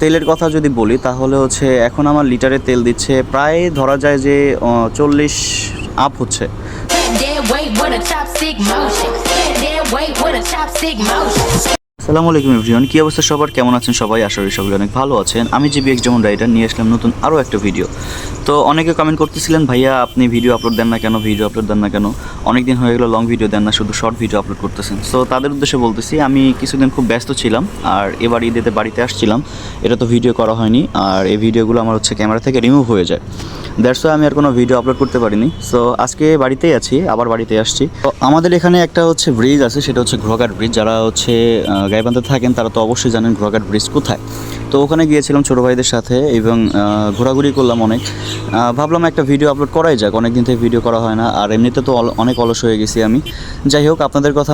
তেলের কথা যদি বলি তাহলে হচ্ছে এখন আমার লিটারে তেল দিচ্ছে প্রায় ধরা যায় যে 40 আপ হচ্ছে। আসসালামু আলাইকুম এভরিওয়ান, কী অবস্থা সবার, কেমন আছেন সবাই? আশা করি সবাই অনেক ভালো আছেন। আমি জিবিএক্স যেমন রাইডার নিয়ে আসলাম নতুন আরও একটা ভিডিও। তো অনেকে কমেন্ট করতেছিলেন, ভাইয়া আপনি ভিডিও আপলোড দেন না কেন, অনেক দিন হয়ে গেলো লং ভিডিও দেন না, শুধু শর্ট ভিডিও আপলোড করতেছেন। সো তাদের উদ্দেশ্যে বলতেছি, আমি কিছুদিন খুব ব্যস্ত ছিলাম, আর এবার ঈদেতে বাড়িতে আসছিলাম, এটা তো ভিডিও করা হয়নি, আর এই ভিডিওগুলো আমার হচ্ছে ক্যামেরা থেকে রিমুভ হয়ে যায়, দ্যাটস ওয়াই আমি আর কোনো ভিডিও আপলোড করতে পারিনি। সো আজকে বাড়িতেই আছি, আবার বাড়িতে আসছি। তো আমাদের এখানে একটা হচ্ছে ব্রিজ আছে, সেটা হচ্ছে ঘোড়াঘাট ব্রিজ। যারা হচ্ছে গাইবান্ধাতে থাকেন তারা তো অবশ্যই জানেন ঘোড়াঘাট ব্রিজ কোথায়। তো ওখানে গিয়েছিলাম ছোটো ভাইদের সাথে এবং ঘোরাঘুরি করলাম অনেক। ভাবলাম একটা ভিডিও আপলোড করাই যাক, অনেক দিন থেকে ভিডিও করা হয় না, আর এমনিতে তো অনেক অলস হয়ে গেছি আমি। যাই হোক, আপনাদের কথা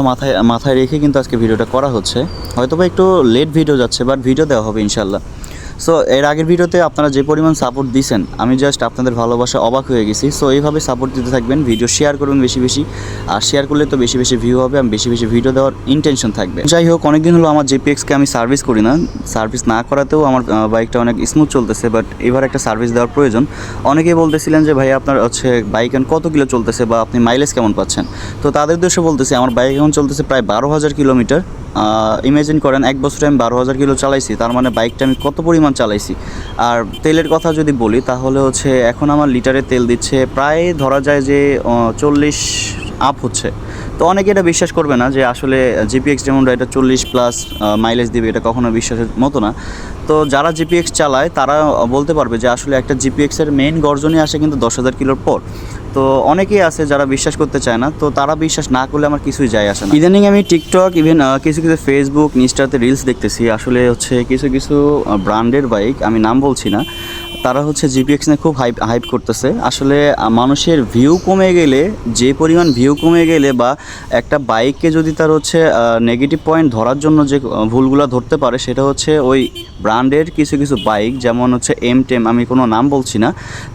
মাথায় রেখে কিন্তু আজকে ভিডিওটা করা হচ্ছে। হয়তো বা একটু লেট ভিডিও যাচ্ছে, বাট ভিডিও দেওয়া হবে ইনশাল্লাহ। সো এর আগের ভিডিওতে আপনারা যে পরিমাণ সাপোর্ট দিয়েছেন, আমি জাস্ট আপনাদের ভালোবাসা অবাক হয়ে গেছি। সো এইভাবে সাপোর্ট দিতে থাকবেন, ভিডিও শেয়ার করবেন বেশি, আর শেয়ার করলে তো বেশি ভিউ হবে, আমি বেশি ভিডিও দেওয়ার ইন্টেনশন থাকবে। যাই হোক, অনেকদিন হলো আমার জিপিএক্সকে আমি সার্ভিস করি না, সার্ভিস না করাতেও আমার বাইকটা অনেক স্মুথ চলতেছে, বাট এবার একটা সার্ভিস দেওয়ার প্রয়োজন। অনেকেই বলতেছিলেন যে ভাই আপনার হচ্ছে বাইক এখন কত কিলো চলতেছে বা আপনি মাইলেজ কেমন পাচ্ছেন। তো তাদের উদ্দেশ্যে বলতেছি, আমার বাইক এখন চলতেছে প্রায় 12,000 কিলোমিটার। ইমাজিন করেন, এক বছরে আমি 12,000 কিলো চালাইছি, তার মানে বাইকটা আমি কত পরিমাণ চালাইছি। আর তেলের কথা যদি বলি তাহলে হচ্ছে এখন আমার লিটারে তেল দিচ্ছে প্রায় ধরা যায় যে 40 আপ হচ্ছে। তো অনেকে এটা বিশ্বাস করবে না যে আসলে জিপিএক্স যেমন এটা 40+ মাইলেজ দিবে, এটা কখনো বিশ্বাসের মতো না। তো যারা জিপিএক্স চালায় তারা বলতে পারবে যে আসলে একটা জিপিএক্সের মেইন গর্জনই আসে কিন্তু 10,000 কিলোর পর। তো অনেকেই আছে যারা বিশ্বাস করতে চায় না, তো তারা বিশ্বাস না করলে আমার কিছুই যায় আসে না। ইদানিং আমি টিকটক, ইভেন কিছু ফেসবুক, ইনস্টাতে রিলস দেখতেছি, আসলে হচ্ছে কিছু ব্র্যান্ডের বাইক, আমি নাম বলছি না, তারা হচ্ছে জিপিএক্স নিয়ে খুব হাইপ করতেছে। আসলে মানুষের ভিউ কমে গেলে, যে পরিমাণ ভিউ কমে গেলে বা একটা বাইককে যদি তার হচ্ছে নেগেটিভ পয়েন্ট ধরার জন্য যে ভুলগুলো ধরতে পারে, সেটা হচ্ছে ওই ব্র্যান্ডের কিছু বাইক, যেমন হচ্ছে M10, আমি কোনো নাম বলছি না,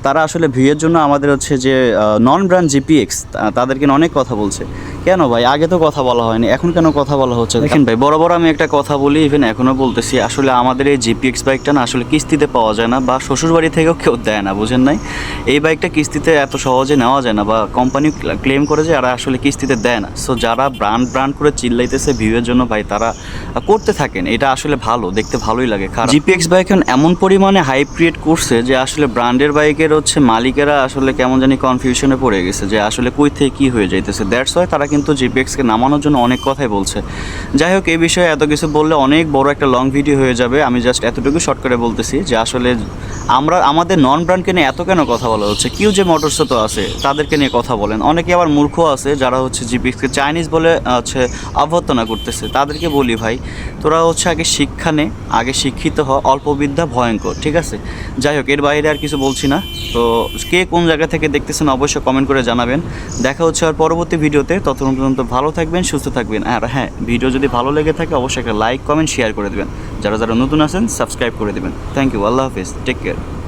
তারা আসলে ভিউয়ের জন্য আমাদের হচ্ছে যে নন ব্র্যান্ড জিপিএক্স তাদেরকে অনেক কথা বলছে। কেন ভাই, আগে তো কথা বলা হয়নি, এখন কেন কথা বলা হচ্ছে? দেখেন ভাই, বড় আমি একটা কথা বলি, ইভেন এখনও বলতেছি, আসলে আমাদের এই জিপিএক্স বাইকটা না আসলে কিস্তিতে পাওয়া যায় না, বা শ্বশুরবাড়ি থেকেও কেউ দেয় না, বুঝেন নাই? এই বাইকটা কিস্তিতে এত সহজে নেওয়া যায় না, বা কোম্পানি ক্লেম করে যে এরা আসলে কিস্তিতে দেয় না। সো যারা ব্র্যান্ড করে চিল্লাইতেছে ভিউয়ের জন্য, ভাই তারা করতে থাকেন, এটা আসলে ভালো, দেখতে ভালোই লাগে। জিপিএক্স বাইক এখন এমন পরিমাণে হাইপ ক্রিয়েট করছে যে আসলে ব্র্যান্ডের বাইকের হচ্ছে মালিকেরা আসলে কেমন জানি কনফিউশনে পড়ে গেছে যে আসলে কই থেকে কী হয়ে যাইতেছে। দ্যাটস ওয়াই তারা কিন্তু জিপিএক্সকে নামানোর জন্য অনেক কথাই বলছে। যাই হোক, এই বিষয়ে এত কিছু বললে অনেক বড় একটা লং ভিডিও হয়ে যাবে, আমি জাস্ট এতটুকু শর্ট করে বলতেছি যে আসলে আমাদের নন ব্র্যান্ডকে নিয়ে এত কেন কথা বলা হচ্ছে। কিউজে মোটরসও তো আছে, তাদেরকে নিয়ে কথা বলেন। অনেকে আবার মূর্খ আছে যারা হচ্ছে জিপিএক্সকে চাইনিজ বলে হচ্ছে অভ্যর্থনা করতেছে। তাদেরকে বলি, ভাই তোরা হচ্ছে আগে শিক্ষা নে, আগে শিক্ষিত হ, অল্প বিদ্যা ভয়ঙ্কর, ঠিক আছে? যাই হোক, এর বাইরে আর কিছু বলছি না। তো কে কোন জায়গা থেকে দেখতেছেন অবশ্যই কমেন্ট করে জানাবেন। দেখা হচ্ছে আর পরবর্তী ভিডিওতে, ততক্ষণ পর্যন্ত ভালো থাকবেন, সুস্থ থাকবেন। আর হ্যাঁ, ভিডিও যদি ভালো লেগে থাকে অবশ্যই একটা লাইক, কমেন্ট, শেয়ার করে দেবেন। যারা নতুন আছেন সাবস্ক্রাইব করে দেবেন। থ্যাংক ইউ, আল্লাহ হাফিজ, টেক কেয়ার।